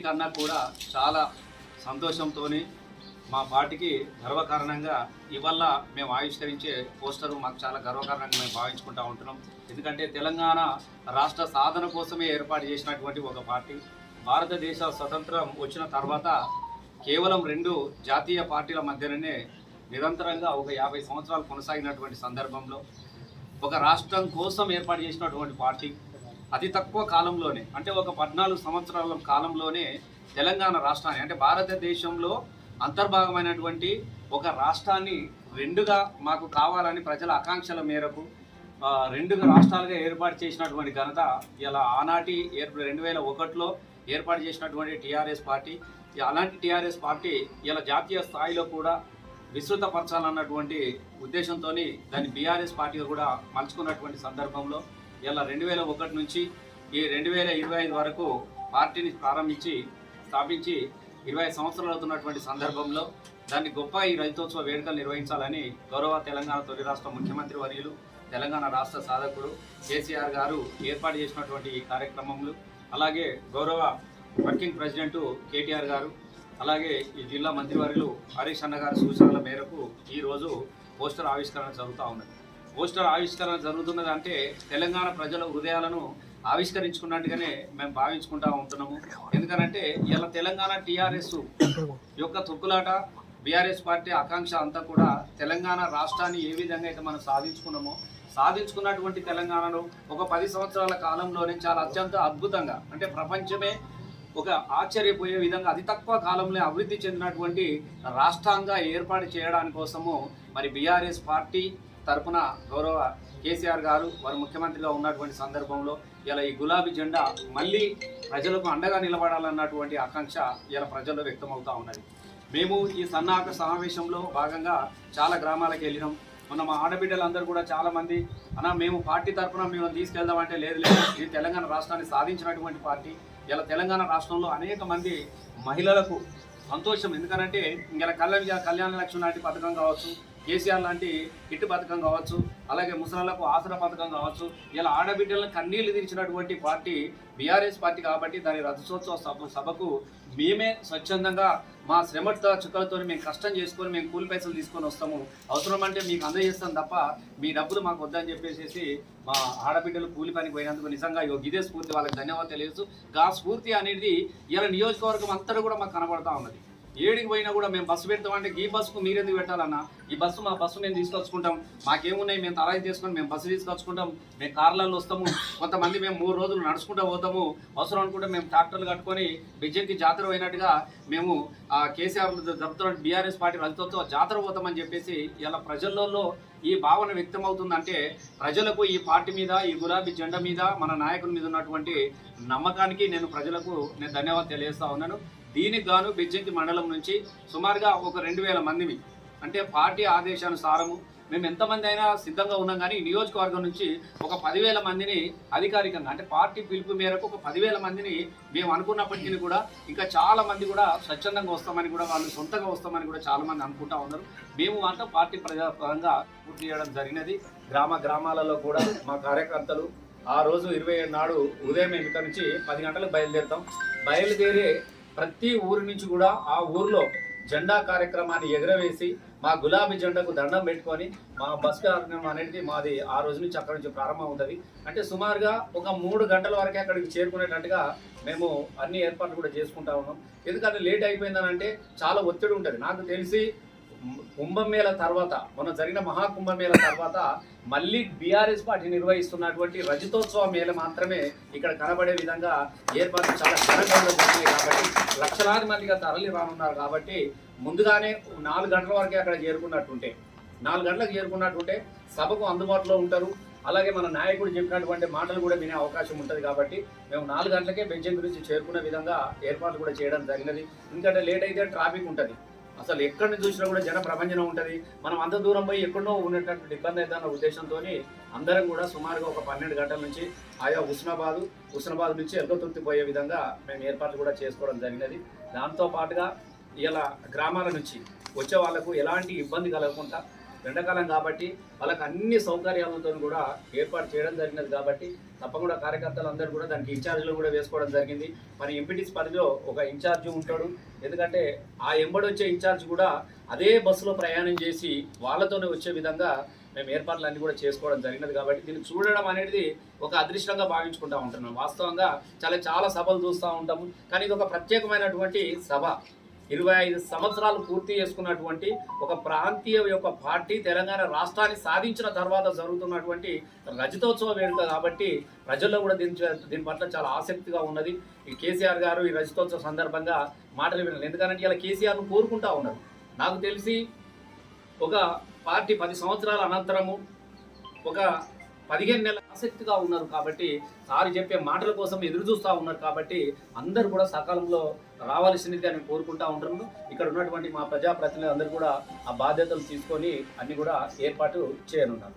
అన్నిటికన్నా కూడా చాలా సంతోషంతో మా పార్టీకి గర్వకారణంగా ఇవాళ మేము ఆవిష్కరించే పోస్టరు మాకు చాలా గర్వకారణంగా మేము భావించుకుంటూ ఉంటున్నాం. ఎందుకంటే తెలంగాణ రాష్ట్ర సాధన కోసమే ఏర్పాటు చేసినటువంటి ఒక పార్టీ. భారతదేశ స్వతంత్రం వచ్చిన తర్వాత కేవలం 2 జాతీయ పార్టీల మధ్యనే నిరంతరంగా ఒక 50 సంవత్సరాలు కొనసాగినటువంటి సందర్భంలో ఒక రాష్ట్రం కోసం ఏర్పాటు చేసినటువంటి పార్టీ అతి తక్కువ కాలంలోనే, అంటే ఒక 14 సంవత్సరాల కాలంలోనే తెలంగాణ రాష్ట్రాన్ని, అంటే భారతదేశంలో అంతర్భాగమైనటువంటి ఒక రాష్ట్రాన్ని 2గా మాకు కావాలని ప్రజల ఆకాంక్షల మేరకు 2 రాష్ట్రాలుగా ఏర్పాటు చేసినటువంటి ఘనత ఇలా ఆనాటి 2001లో ఏర్పాటు చేసినటువంటి టీఆర్ఎస్ పార్టీ. అలాంటి టీఆర్ఎస్ పార్టీ ఇలా జాతీయ స్థాయిలో కూడా విస్తృతపరచాలన్నటువంటి ఉద్దేశంతో దాన్ని బీఆర్ఎస్ పార్టీగా కూడా మలుచుకున్నటువంటి సందర్భంలో ఇలా 2001 నుంచి ఈ 2025 వరకు పార్టీని స్థాపించి 20 సంవత్సరాలు అవుతున్నటువంటి సందర్భంలో దాన్ని గొప్ప ఈ రైతోత్సవ వేడుకలు నిర్వహించాలని గౌరవ తెలంగాణ తొలి రాష్ట్ర ముఖ్యమంత్రి వర్యులు, తెలంగాణ రాష్ట్ర సాధకుడు కేసీఆర్ గారు ఏర్పాటు చేసినటువంటి ఈ కార్యక్రమంలో, అలాగే గౌరవ వర్కింగ్ ప్రెసిడెంట్ కేటీఆర్ గారు, అలాగే ఈ జిల్లా మంత్రివర్యులు హరీష్ అన్న గారి సూచనల మేరకు ఈరోజు పోస్టర్ ఆవిష్కరణ జరుగుతూ ఉన్నది. పోస్టర్ ఆవిష్కరణ జరుగుతున్నది అంటే తెలంగాణ ప్రజల హృదయాలను ఆవిష్కరించుకున్నట్టుగానే మేము భావించుకుంటూ ఉంటున్నాము. ఎందుకనంటే ఇలా తెలంగాణ టీఆర్ఎస్ యొక్క తొక్కులాట, బీఆర్ఎస్ పార్టీ ఆకాంక్ష అంతా కూడా తెలంగాణ రాష్ట్రాన్ని ఏ విధంగా అయితే మనం సాధించుకున్నటువంటి తెలంగాణను ఒక 10 సంవత్సరాల కాలంలోనే చాలా అత్యంత అద్భుతంగా, అంటే ప్రపంచమే ఒక ఆశ్చర్యపోయే విధంగా అతి తక్కువ కాలంలో అభివృద్ధి చెందినటువంటి రాష్ట్రంగా ఏర్పాటు చేయడానికి కోసము మరి బీఆర్ఎస్ పార్టీ తరపున గౌరవ కేసీఆర్ గారు వారు ముఖ్యమంత్రిగా ఉన్నటువంటి సందర్భంలో ఇలా ఈ గులాబీ జెండా మళ్ళీ ప్రజలకు అండగా నిలబడాలన్నటువంటి ఆకాంక్ష ఇలా ప్రజల్లో వ్యక్తమవుతూ ఉన్నది. మేము ఈ సన్నాహక సమావేశంలో భాగంగా చాలా గ్రామాలకు వెళ్ళినాం. మొన్న మా ఆడబిడ్డలందరూ కూడా చాలామంది అన్న మేము పార్టీ తరఫున మేము తీసుకెళ్దామంటే లేదు, ఇది తెలంగాణ రాష్ట్రాన్ని సాధించినటువంటి పార్టీ. ఇలా తెలంగాణ రాష్ట్రంలో అనేక మంది మహిళలకు సంతోషం. ఎందుకంటే ఇలా కళ్యాణ లక్ష్మి లాంటి పథకం కావచ్చు, కేసీఆర్ లాంటి హిట్ పథకం కావచ్చు, అలాగే ముసలాలకు ఆసరా పథకం కావచ్చు, ఇలా ఆడబిడ్డలను కన్నీళ్లు తీర్చినటువంటి పార్టీ బీఆర్ఎస్ పార్టీ. కాబట్టి దాని రథోత్సవ సభకు మేమే స్వచ్ఛందంగా మా శ్రమ చుక్కలతో మేము కష్టం చేసుకొని మేము కూలి పైసలు తీసుకొని వస్తాము, అవసరం అంటే మీకు అందజేస్తాం తప్ప మీ డబ్బులు మాకు వద్దని చెప్పేసి మా ఆడబిడ్డలు కూలి పనికి పోయినందుకు నిజంగా ఇదే స్ఫూర్తి, వాళ్ళకి ధన్యవాదాలు తెలియజేస్తూ. ఆ స్ఫూర్తి అనేది ఇలా నియోజకవర్గం అంతా కూడా మాకు కనబడతా ఉన్నది. ఏడికి పోయినా కూడా మేము బస్సు పెడతామంటే ఈ బస్సుకు మీరెందుకు పెట్టాలన్నా, ఈ బస్సు మా బస్సు మేము తీసుకొచ్చుకుంటాం, మాకేమున్నాయి మేము తరాయి తీసుకొని మేము బస్సు తీసుకొచ్చుకుంటాం, మేము కార్లలో వస్తాము, కొంతమంది మేము 3 రోజులు నడుచుకుంటూ పోతాము, అవసరం అనుకుంటే మేము ట్రాక్టర్లు కట్టుకొని బిజెపి జాతర పోయినట్టుగా మేము కేసీఆర్ జరుపుతున్న బీఆర్ఎస్ పార్టీ రజతోత్సవ జాతర పోతామని చెప్పేసి ఇలా ప్రజలలో ఈ భావన వ్యక్తమవుతుందంటే ప్రజలకు ఈ పార్టీ మీద, ఈ గులాబీ జెండా మీద, మన నాయకుల మీద ఉన్నటువంటి నమ్మకానికి నేను ధన్యవాదాలు తెలియజేస్తా ఉన్నాను. దీనికి గాను బెజ్జంకి మండలం నుంచి సుమారుగా ఒక 2000 మందిని, అంటే పార్టీ ఆదేశానుసారము మేము ఎంతమంది అయినా సిద్ధంగా ఉన్నాం, కానీ ఈ నియోజకవర్గం నుంచి ఒక 10,000 మందిని అధికారికంగా, అంటే పార్టీ పిలుపు మేరకు ఒక 10,000 మందిని మేము అనుకున్నప్పటికీ కూడా ఇంకా చాలా మంది కూడా స్వచ్ఛందంగా వస్తామని కూడా, వాళ్ళు సొంతంగా వస్తామని కూడా చాలా మంది అనుకుంటా ఉన్నారు. మేము మాత్రం పార్టీ ప్రజాపరంగా పూర్తి చేయడం జరిగినది. గ్రామాలలో కూడా మా కార్యకర్తలు ఆ రోజు 27 నాడు ఉదయం మేము ఇక్కడ నుంచి 10 గంటలకు బయలుదేరుతాం. బయలుదేరి ప్రతి ఊరి నుంచి కూడా ఆ ఊర్లో జెండా కార్యక్రమాన్ని ఎగరవేసి మా గులాబీ జెండాకు దండం పెట్టుకొని మా బస్ కార్యక్రమం అనేది మాది ఆ రోజు నుంచి అక్కడి నుంచి ప్రారంభం ఉంటుంది. అంటే సుమారుగా ఒక 3 గంటల వరకే అక్కడికి చేరుకునేటట్టుగా మేము అన్ని ఏర్పాట్లు కూడా చేసుకుంటా ఉన్నాం. ఎందుకంటే లేట్ అయిపోయిందనంటే చాలా ఒత్తిడి ఉంటుంది. నాకు తెలిసి కుంభమేళ తర్వాత, మొన్న జరిగిన మహాకుంభమేళ తర్వాత మళ్ళీ బీఆర్ఎస్ పార్టీ నిర్వహిస్తున్నటువంటి రజతోత్సవ మేళ మాత్రమే ఇక్కడ కనబడే విధంగా ఏర్పాట్లు చాలా ఘనంగా జరిగినాయి. కాబట్టి లక్షలాది మందిగా తరలి రానున్నారు. కాబట్టి ముందుగానే 4 గంటల వరకే అక్కడ చేరుకున్నట్టుంటే, 4 గంటలకు చేరుకున్నట్టుంటే సభకు అందుబాటులో ఉంటారు. అలాగే మన నాయకుడు చెప్పినటువంటి మాటలు కూడా వినే అవకాశం ఉంటుంది. కాబట్టి మేము 4 గంటలకే బెంచ్ గురించి చేరుకునే విధంగా ఏర్పాట్లు కూడా చేయడం జరిగినది. ఎందుకంటే లేట్ అయితే ట్రాఫిక్ ఉంటుంది, అసలు ఎక్కడిని చూసినా కూడా జన ప్రభంజనం ఉంటుంది. మనం అంత దూరం పోయి ఎక్కడో ఉన్నటువంటి ఇబ్బంది అవుతుందన్న ఉద్దేశంతో అందరం కూడా సుమారుగా ఒక 12 గంటల నుంచి ఆయా హుస్నాబాద్ నుంచి ఎల్కతుర్తి పోయే విధంగా మేము ఏర్పాట్లు కూడా చేసుకోవడం జరిగినది. దాంతో పాటుగా ఇలా గ్రామాల నుంచి వచ్చే వాళ్లకు ఎలాంటి ఇబ్బంది కలగకుండా ఎండాకాలం కాబట్టి వాళ్ళకి అన్ని సౌకర్యాలతో కూడా ఏర్పాటు చేయడం జరిగినది కాబట్టి తప్పకుండా కార్యకర్తలు అందరూ కూడా దానికి ఇన్ఛార్జీలు కూడా వేసుకోవడం జరిగింది. మరి ఎంపీటీసీ పరిధిలో ఒక ఇన్ఛార్జి ఉంటాడు, ఎందుకంటే ఆ ఎంబడి వచ్చే ఇన్ఛార్జ్ కూడా అదే బస్సులో ప్రయాణం చేసి వాళ్ళతోనే వచ్చే విధంగా మేము ఏర్పాట్లు అన్నీ కూడా చేసుకోవడం జరిగినది కాబట్టి దీన్ని చూడడం అనేది ఒక అదృష్టంగా భావించుకుంటూ ఉంటున్నాం. వాస్తవంగా చాలా సభలు చూస్తూ ఉంటాము, కానీ ఇది ఒక ప్రత్యేకమైనటువంటి సభ. 25 సంవత్సరాలు పూర్తి చేసుకున్నటువంటి ఒక ప్రాంతీయ యొక్క పార్టీ తెలంగాణ రాష్ట్రాన్ని సాధించిన తర్వాత జరుగుతున్నటువంటి రజతోత్సవ వేడుక కాబట్టి ప్రజల్లో కూడా దీని పట్ల చాలా ఆసక్తిగా ఉన్నది. ఈ కేసీఆర్ గారు ఈ రజతోత్సవ సందర్భంగా మాటలు వినాలి, ఎందుకంటే ఇలా కేసీఆర్ను కోరుకుంటా ఉన్నారు. నాకు తెలిసి ఒక పార్టీ 10 సంవత్సరాల అనంతరము ఒక 15 నెలల ఆసక్తిగా ఉన్నారు కాబట్టి సారి చెప్పే మాటల కోసం ఎదురు చూస్తూ ఉన్నారు కాబట్టి అందరూ కూడా సకాలంలో రావాల్సిందిగా నేను కోరుకుంటా ఉంటాను. ఇక్కడ ఉన్నటువంటి మా ప్రజాప్రతినిధులు అందరూ కూడా ఆ బాధ్యతలు తీసుకొని అన్ని కూడా ఏర్పాటు చేయనున్నారు.